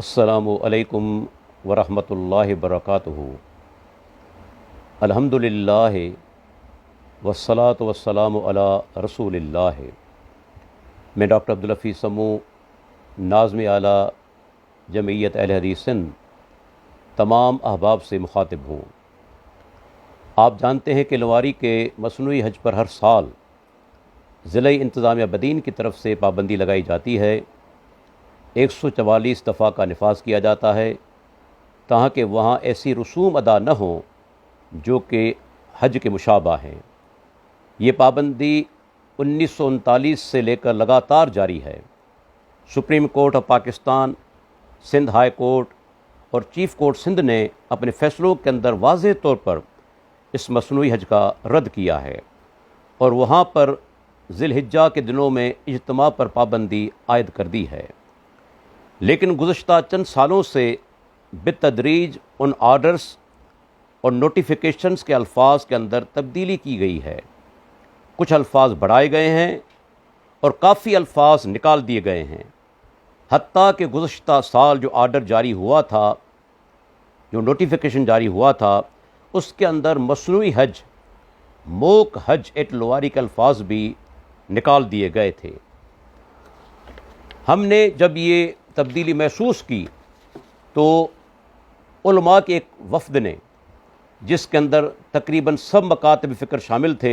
السلام علیکم ورحمۃ اللہ وبرکاتہ۔ الحمدللہ والصلاۃ والسلام علی رسول اللہ۔ میں ڈاکٹر عبدالحفیظ سمو، ناظم اعلیٰ جمعیت اہل حدیث سندھ، تمام احباب سے مخاطب ہوں۔ آپ جانتے ہیں کہ لواری کے مصنوعی حج پر ہر سال ضلع انتظامیہ بدین کی طرف سے پابندی لگائی جاتی ہے۔ 144 دفعہ کا نفاذ کیا جاتا ہے تاکہ وہاں ایسی رسوم ادا نہ ہوں جو کہ حج کے مشابہ ہیں۔ یہ پابندی 1939 سے لے کر لگاتار جاری ہے۔ Supreme court of Pakistan, Sindh high court اور چیف کورٹ سندھ نے اپنے فیصلوں کے اندر واضح طور پر اس مصنوعی حج کا رد کیا ہے اور وہاں پر ذی الحجہ کے دنوں میں اجتماع پر پابندی عائد کر دی ہے۔ لیکن گزشتہ چند سالوں سے بالتدریج ان آرڈرز اور نوٹیفیکیشنز کے الفاظ کے اندر تبدیلی کی گئی ہے۔ کچھ الفاظ بڑھائے گئے ہیں اور کافی الفاظ نکال دیے گئے ہیں۔ حتیٰ کہ گزشتہ سال جو آرڈر جاری ہوا تھا، جو نوٹیفیکیشن جاری ہوا تھا، اس کے اندر مصنوعی حج، موک حج ایٹ لواری کے الفاظ بھی نکال دیے گئے تھے۔ ہم نے جب یہ تبدیلی محسوس کی تو علماء کے ایک وفد نے، جس کے اندر تقریباً سب مکاتب فکر شامل تھے،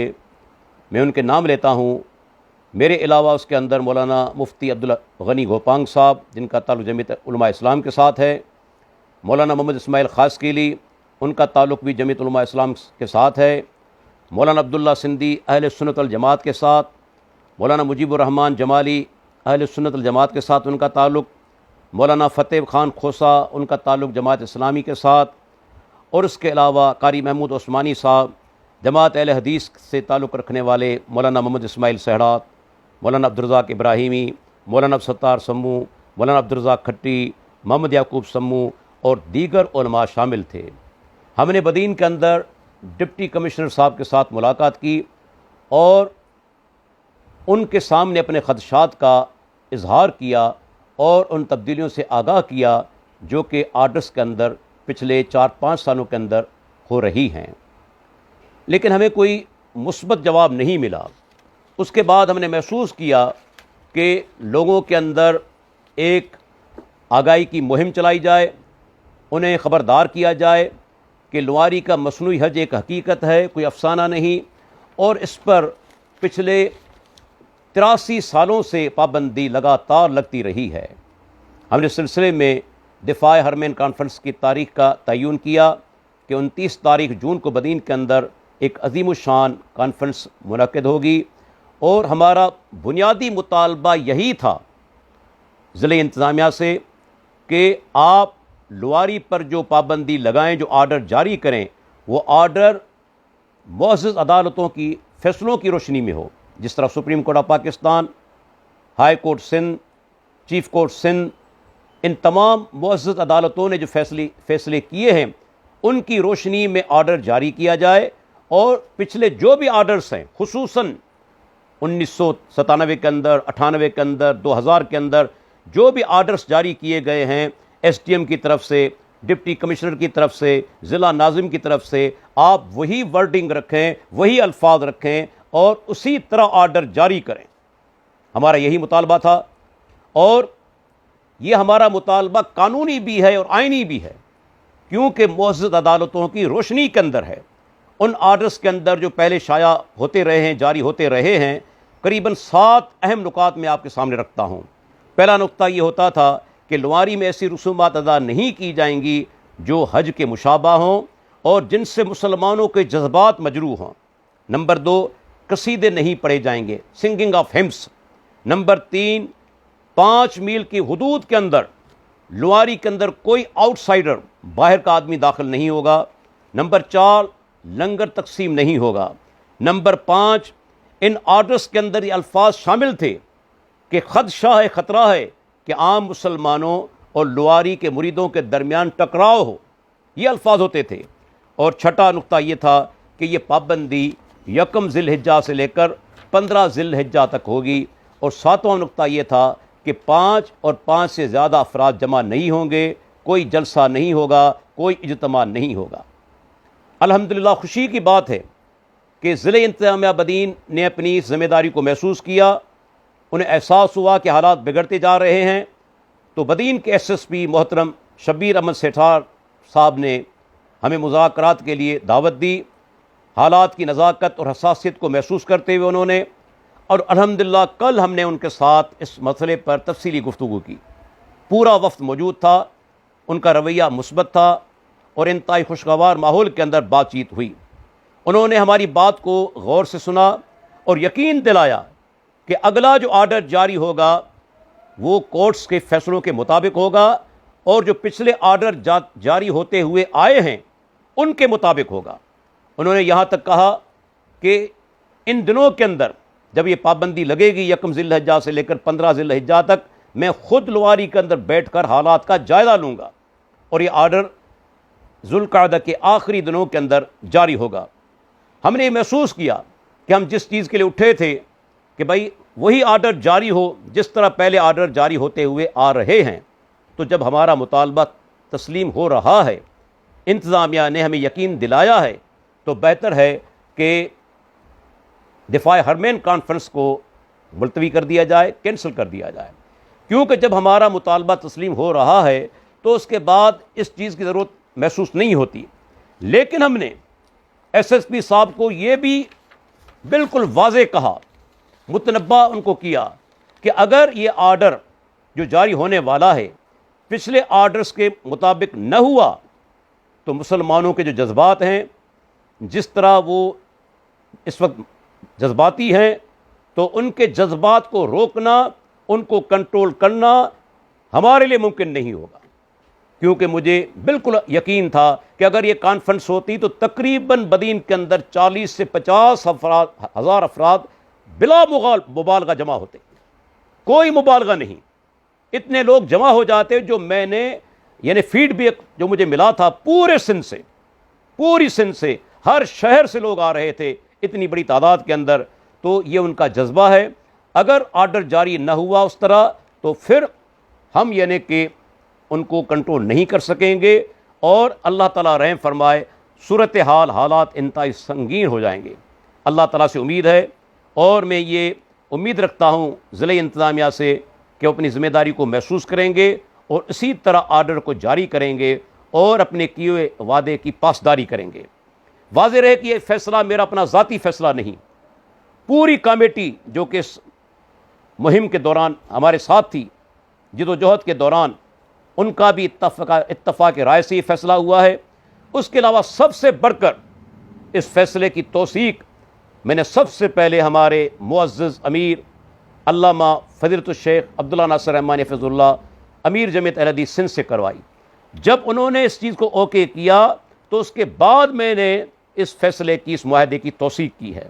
میں ان کے نام لیتا ہوں، میرے علاوہ اس کے اندر مولانا مفتی عبدالغنی گوپانگ صاحب جن کا تعلق جمعیت علماء اسلام کے ساتھ ہے، مولانا محمد اسماعیل خاسقیلی، ان کا تعلق بھی جمعیت علماء اسلام کے ساتھ ہے، مولانا عبداللہ سندھی اہل سنت الجماعت کے ساتھ، مولانا مجیب الرحمن جمالی اہل سنت الجماعت کے ساتھ ان کا تعلق، مولانا فتح خان کھوسا ان کا تعلق جماعت اسلامی کے ساتھ، اور اس کے علاوہ قاری محمود عثمانی صاحب جماعت اہل حدیث سے تعلق رکھنے والے مولانا محمد اسماعیل سہڑات، مولانا عبدالرزاق ابراہیمی، مولانا عبدالستار سمو، مولانا عبدالرزاق کھٹی، محمد یعقوب سمو اور دیگر علماء شامل تھے۔ ہم نے بدین کے اندر ڈپٹی کمشنر صاحب کے ساتھ ملاقات کی اور ان کے سامنے اپنے خدشات کا اظہار کیا اور ان تبدیلیوں سے آگاہ کیا جو کہ آرڈرز کے اندر پچھلے 4-5 سالوں کے اندر ہو رہی ہیں، لیکن ہمیں کوئی مثبت جواب نہیں ملا۔ اس کے بعد ہم نے محسوس کیا کہ لوگوں کے اندر ایک آگاہی کی مہم چلائی جائے، انہیں خبردار کیا جائے کہ لواری کا مصنوعی حج ایک حقیقت ہے، کوئی افسانہ نہیں، اور اس پر پچھلے 83 سالوں سے پابندی لگاتار لگتی رہی ہے۔ ہم نے سلسلے میں دفاع حرمین کانفرنس کی تاریخ کا تعین کیا کہ 29 تاریخ جون کو بدین کے اندر ایک عظیم الشان کانفرنس منعقد ہوگی، اور ہمارا بنیادی مطالبہ یہی تھا ضلع انتظامیہ سے کہ آپ لواری پر جو پابندی لگائیں، جو آرڈر جاری کریں، وہ آرڈر معزز عدالتوں کی فیصلوں کی روشنی میں ہو، جس طرح supreme court of Pakistan, high court Sindh, chief court Sindh, ان تمام معزز عدالتوں نے جو فیصلے کیے ہیں ان کی روشنی میں آرڈر جاری کیا جائے، اور پچھلے جو بھی آرڈرز ہیں، خصوصاً 1997 کے اندر، 98 کے اندر، 2000 کے اندر جو بھی آرڈرز جاری کیے گئے ہیں ایس ٹی ایم کی طرف سے، ڈپٹی کمشنر کی طرف سے، ضلع ناظم کی طرف سے، آپ وہی ورڈنگ رکھیں، وہی الفاظ رکھیں اور اسی طرح آرڈر جاری کریں۔ ہمارا یہی مطالبہ تھا، اور یہ ہمارا مطالبہ قانونی بھی ہے اور آئینی بھی ہے، کیونکہ معزز عدالتوں کی روشنی کے اندر ہے۔ ان آرڈرز کے اندر جو پہلے شائع ہوتے رہے ہیں، جاری ہوتے رہے ہیں، قریباً 7 اہم نکات میں آپ کے سامنے رکھتا ہوں۔ پہلا نقطہ یہ ہوتا تھا کہ لواری میں ایسی رسومات ادا نہیں کی جائیں گی جو حج کے مشابہ ہوں اور جن سے مسلمانوں کے جذبات مجروح ہوں۔ نمبر 2، قصیدے نہیں پڑھے جائیں گے، سنگنگ آف ہمس۔ نمبر 3، 5 میل کی حدود کے اندر لواری کے اندر کوئی آؤٹ سائیڈر، باہر کا آدمی داخل نہیں ہوگا۔ نمبر 4، لنگر تقسیم نہیں ہوگا۔ نمبر 5، ان آرڈرز کے اندر یہ الفاظ شامل تھے کہ خدشہ ہے، خطرہ ہے کہ عام مسلمانوں اور لواری کے مریدوں کے درمیان ٹکراؤ ہو، یہ الفاظ ہوتے تھے۔ اور چھٹا نقطہ یہ تھا کہ یہ پابندی 1 ذی الحجہ سے لے کر 15 ذی الحجہ تک ہوگی، اور 7واں نقطہ یہ تھا کہ 5 اور 5 سے زیادہ افراد جمع نہیں ہوں گے، کوئی جلسہ نہیں ہوگا، کوئی اجتماع نہیں ہوگا۔ الحمدللہ خوشی کی بات ہے کہ ضلع انتظامیہ بدین نے اپنی ذمہ داری کو محسوس کیا، انہیں احساس ہوا کہ حالات بگڑتے جا رہے ہیں، تو بدین کے ایس ایس پی محترم شبیر احمد سیٹھار صاحب نے ہمیں مذاکرات کے لیے دعوت دی۔ حالات کی نزاکت اور حساسیت کو محسوس کرتے ہوئے انہوں نے، اور الحمدللہ کل ہم نے ان کے ساتھ اس مسئلے پر تفصیلی گفتگو کی۔ پورا وفد موجود تھا، ان کا رویہ مثبت تھا اور انتہائی خوشگوار ماحول کے اندر بات چیت ہوئی۔ انہوں نے ہماری بات کو غور سے سنا اور یقین دلایا کہ اگلا جو آرڈر جاری ہوگا وہ کورٹس کے فیصلوں کے مطابق ہوگا، اور جو پچھلے آرڈر جاری ہوتے ہوئے آئے ہیں ان کے مطابق ہوگا۔ انہوں نے یہاں تک کہا کہ ان دنوں کے اندر جب یہ پابندی لگے گی 1 ذی الحجہ سے لے کر 15 ذی الحجہ تک، میں خود لواری کے اندر بیٹھ کر حالات کا جائزہ لوں گا، اور یہ آرڈر ذوالقعدہ کے آخری دنوں کے اندر جاری ہوگا۔ ہم نے یہ محسوس کیا کہ ہم جس چیز کے لیے اٹھے تھے کہ بھائی وہی آرڈر جاری ہو جس طرح پہلے آرڈر جاری ہوتے ہوئے آ رہے ہیں، تو جب ہمارا مطالبہ تسلیم ہو رہا ہے، انتظامیہ نے ہمیں یقین دلایا ہے، تو بہتر ہے کہ دفاع حرمین کانفرنس کو ملتوی کر دیا جائے، کینسل کر دیا جائے، کیونکہ جب ہمارا مطالبہ تسلیم ہو رہا ہے تو اس کے بعد اس چیز کی ضرورت محسوس نہیں ہوتی۔ لیکن ہم نے ایس ایس پی صاحب کو یہ بھی بالکل واضح کہا، متنبہ ان کو کیا کہ اگر یہ آرڈر جو جاری ہونے والا ہے پچھلے آرڈرز کے مطابق نہ ہوا تو مسلمانوں کے جو جذبات ہیں، جس طرح وہ اس وقت جذباتی ہیں، تو ان کے جذبات کو روکنا، ان کو کنٹرول کرنا ہمارے لیے ممکن نہیں ہوگا، کیونکہ مجھے بالکل یقین تھا کہ اگر یہ کانفرنس ہوتی تو تقریباً بدین کے اندر 40 سے 50 ہزار افراد بلا مبالغہ جمع ہوتے، کوئی مبالغہ نہیں، اتنے لوگ جمع ہو جاتے، جو میں نے یعنی فیڈ بیک جو مجھے ملا تھا پورے سندھ سے، پوری سندھ سے، ہر شہر سے لوگ آ رہے تھے اتنی بڑی تعداد کے اندر۔ تو یہ ان کا جذبہ ہے۔ اگر آرڈر جاری نہ ہوا اس طرح تو پھر ہم یعنی کہ ان کو کنٹرول نہیں کر سکیں گے، اور اللہ تعالیٰ رحم فرمائے صورتحال حالات انتہائی سنگین ہو جائیں گے۔ اللہ تعالیٰ سے امید ہے، اور میں یہ امید رکھتا ہوں ضلع انتظامیہ سے کہ وہ اپنی ذمہ داری کو محسوس کریں گے اور اسی طرح آرڈر کو جاری کریں گے اور اپنے کیے ہوئے وعدے کی پاسداری کریں گے۔ واضح رہے کہ یہ فیصلہ میرا اپنا ذاتی فیصلہ نہیں، پوری کمیٹی جو کہ اس مہم کے دوران ہمارے ساتھ تھی، جدوجہد کے دوران، ان کا بھی اتفاق رائے سے یہ فیصلہ ہوا ہے۔ اس کے علاوہ سب سے بڑھ کر اس فیصلے کی توثیق میں نے سب سے پہلے ہمارے معزز امیر علامہ فضیلۃ الشیخ عبداللہ ناصر رحمانی حفظ اللہ، امیر جمعیت اہل حدیث سندھ سے کروائی۔ جب انہوں نے اس چیز کو اوکے کیا تو اس کے بعد میں نے اس فیصلے کی، اس معاہدے کی توثیق کی ہے۔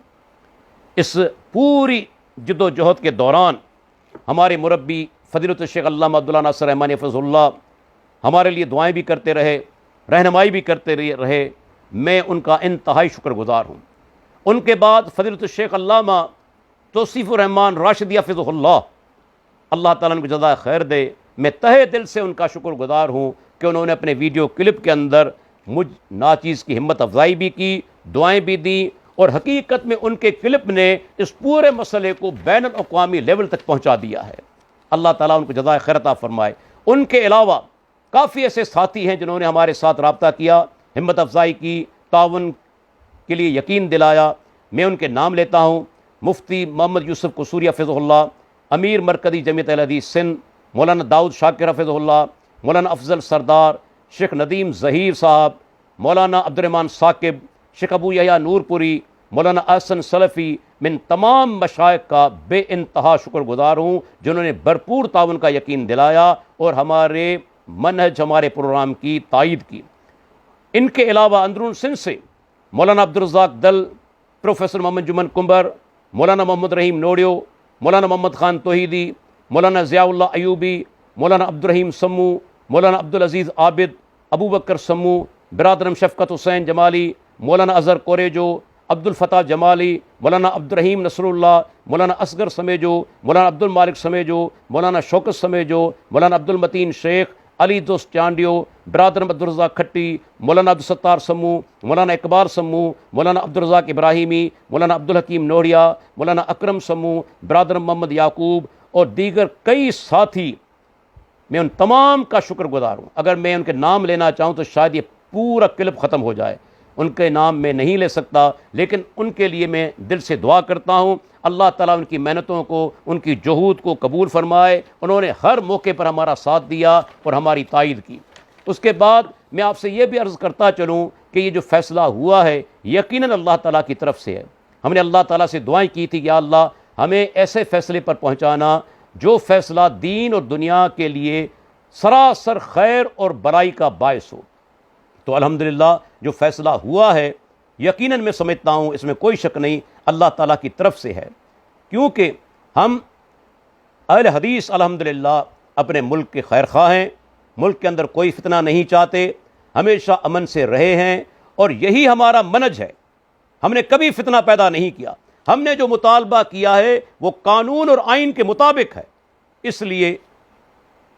اس پوری جد و جہد کے دوران ہمارے مربی فضیلۃ الشیخ علامہ عبداللہ ناصر رحمانی حفظ اللہ ہمارے لیے دعائیں بھی کرتے رہے، رہنمائی بھی کرتے رہے، میں ان کا انتہائی شکر گزار ہوں۔ ان کے بعد فضیلۃ الشیخ علامہ توصیف الرحمان راشدی حفظہ اللہ، اللہ تعالیٰ ان کو جزائے خیر دے، میں تہہ دل سے ان کا شکر گزار ہوں کہ انہوں نے اپنے ویڈیو کلپ کے اندر مجھ ناچیز کی ہمت افزائی بھی کی، دعائیں بھی دیں، اور حقیقت میں ان کے کلپ نے اس پورے مسئلے کو بین الاقوامی لیول تک پہنچا دیا ہے۔ اللہ تعالیٰ ان کو جزائے خیر عطا فرمائے۔ ان کے علاوہ کافی ایسے ساتھی ہیں جنہوں نے ہمارے ساتھ رابطہ کیا، ہمت افزائی کی، تعاون کے لیے یقین دلایا۔ میں ان کے نام لیتا ہوں: مفتی محمد یوسف قصوری حفظہ اللہ، امیر مرکزی جمعیت اہل حدیث سندھ مولانا داؤد شاکر حفظہ اللہ، مولانا افضل سردار، شیخ ندیم ظہیر صاحب، مولانا عبد الرحمن ثاقب، شیخ ابو یحییٰ نور پوری، مولانا احسن سلفی، من تمام مشائخ کا بے انتہا شکر گزار ہوں جنہوں نے بھرپور تعاون کا یقین دلایا اور ہمارے منہج، ہمارے پروگرام کی تائید کی۔ ان کے علاوہ اندرون سندھ سے مولانا عبدالرزاق دل، پروفیسر محمد جمن کمبر، مولانا محمد رحیم نوڑیو، مولانا محمد خان توحیدی، مولانا ضیاء اللہ ایوبی، مولانا عبدالرحیم سمو، مولانا عبدالعزیز عابد، ابو بکر سمو، برادرم شفقت حسین جمالی، مولانا اظہر کوریجو، عبد الفتاح جمالی، مولانا عبد الرحیم نصر اللہ، مولانا اصغر سمیجو، مولانا عبد المالک سمیجو، مولانا شوکت سمیجو، مولانا عبد المتین شیخ، علی دوست چانڈیو، برادر عبدالرزاق کھٹی، مولانا عبدالستار سمو، مولانا اقبال سمو، مولانا عبدالرزاق ابراہیمی، مولانا عبدالحکیم نوڑیا، مولانا اکرم سمو، برادر محمد یعقوب اور دیگر کئی ساتھی، میں ان تمام کا شکر گزار ہوں۔ اگر میں ان کے نام لینا چاہوں تو شاید یہ پورا کلپ ختم ہو جائے، ان کے نام میں نہیں لے سکتا، لیکن ان کے لیے میں دل سے دعا کرتا ہوں اللہ تعالیٰ ان کی محنتوں کو، ان کی جہود کو قبول فرمائے۔ انہوں نے ہر موقع پر ہمارا ساتھ دیا اور ہماری تائید کی۔ اس کے بعد میں آپ سے یہ بھی عرض کرتا چلوں کہ یہ جو فیصلہ ہوا ہے یقیناً اللہ تعالیٰ کی طرف سے ہے۔ ہم نے اللہ تعالیٰ سے دعائیں کی تھی کہ یا اللہ ہمیں ایسے فیصلے پر پہنچانا جو فیصلہ دین اور دنیا کے لیے سراسر خیر اور بلائی کا باعث ہو۔ تو الحمدللہ جو فیصلہ ہوا ہے یقیناً میں سمجھتا ہوں اس میں کوئی شک نہیں اللہ تعالیٰ کی طرف سے ہے، کیونکہ ہم اہل حدیث الحمدللہ اپنے ملک کے خیر خواہ ہیں، ملک کے اندر کوئی فتنہ نہیں چاہتے، ہمیشہ امن سے رہے ہیں، اور یہی ہمارا منہج ہے۔ ہم نے کبھی فتنہ پیدا نہیں کیا، ہم نے جو مطالبہ کیا ہے وہ قانون اور آئین کے مطابق ہے۔ اس لیے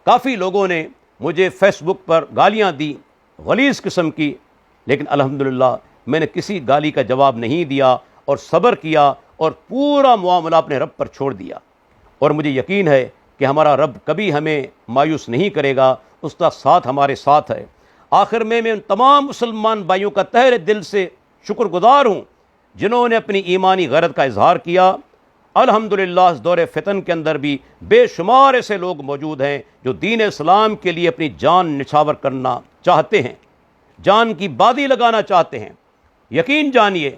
کافی لوگوں نے مجھے فیس بک پر گالیاں دی غلیظ قسم کی، لیکن الحمدللہ میں نے کسی گالی کا جواب نہیں دیا اور صبر کیا اور پورا معاملہ اپنے رب پر چھوڑ دیا، اور مجھے یقین ہے کہ ہمارا رب کبھی ہمیں مایوس نہیں کرے گا، اس کا ساتھ ہمارے ساتھ ہے۔ آخر میں ان تمام مسلمان بھائیوں کا تہہ دل سے شکر گزار ہوں جنہوں نے اپنی ایمانی غیرت کا اظہار کیا۔ الحمدللہ اس دور فتن کے اندر بھی بے شمار ایسے لوگ موجود ہیں جو دین اسلام کے لیے اپنی جان نچھاور کرنا چاہتے ہیں، جان کی بازی لگانا چاہتے ہیں۔ یقین جانیے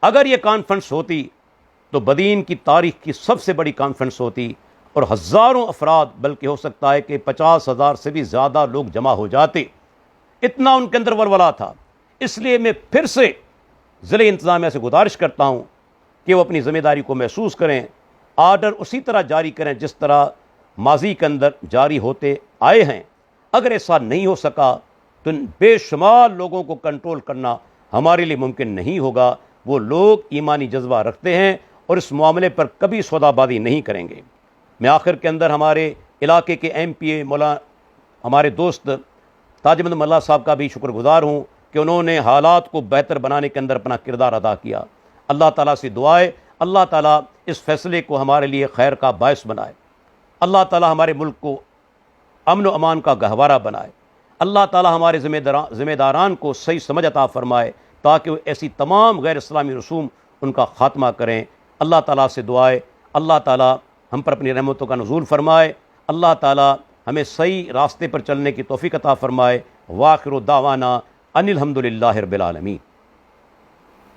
اگر یہ کانفرنس ہوتی تو بدین کی تاریخ کی سب سے بڑی کانفرنس ہوتی، اور ہزاروں افراد، بلکہ ہو سکتا ہے کہ 50,000 سے بھی زیادہ لوگ جمع ہو جاتے، اتنا ان کے اندر ولولہ تھا۔ اس لیے میں پھر سے ضلع انتظامیہ سے گزارش کرتا ہوں کہ وہ اپنی ذمہ داری کو محسوس کریں، آرڈر اسی طرح جاری کریں جس طرح ماضی کے اندر جاری ہوتے آئے ہیں۔ اگر ایسا نہیں ہو سکا تو بے شمار لوگوں کو کنٹرول کرنا ہمارے لیے ممکن نہیں ہوگا۔ وہ لوگ ایمانی جذبہ رکھتے ہیں اور اس معاملے پر کبھی سودا بازی نہیں کریں گے۔ میں آخر کے اندر ہمارے علاقے کے MP ہمارے دوست تاج احمد ملا صاحب کا بھی شکر گزار ہوں کہ انہوں نے حالات کو بہتر بنانے کے اندر اپنا کردار ادا کیا۔ اللہ تعالیٰ سے دعائے اللہ تعالیٰ اس فیصلے کو ہمارے لیے خیر کا باعث بنائے، اللہ تعالیٰ ہمارے ملک کو امن و امان کا گہوارہ بنائے، اللہ تعالیٰ ہمارے ذمہ داران کو صحیح سمجھ عطا فرمائے تاکہ وہ ایسی تمام غیر اسلامی رسوم ان کا خاتمہ کریں۔ اللہ تعالیٰ سے دعائے اللہ تعالیٰ ہم پر اپنی رحمتوں کا نزول فرمائے، اللہ تعالیٰ ہمیں صحیح راستے پر چلنے کی توفیق عطا فرمائے۔ وآخر دعوانا ان الحمدللہ رب العالمین۔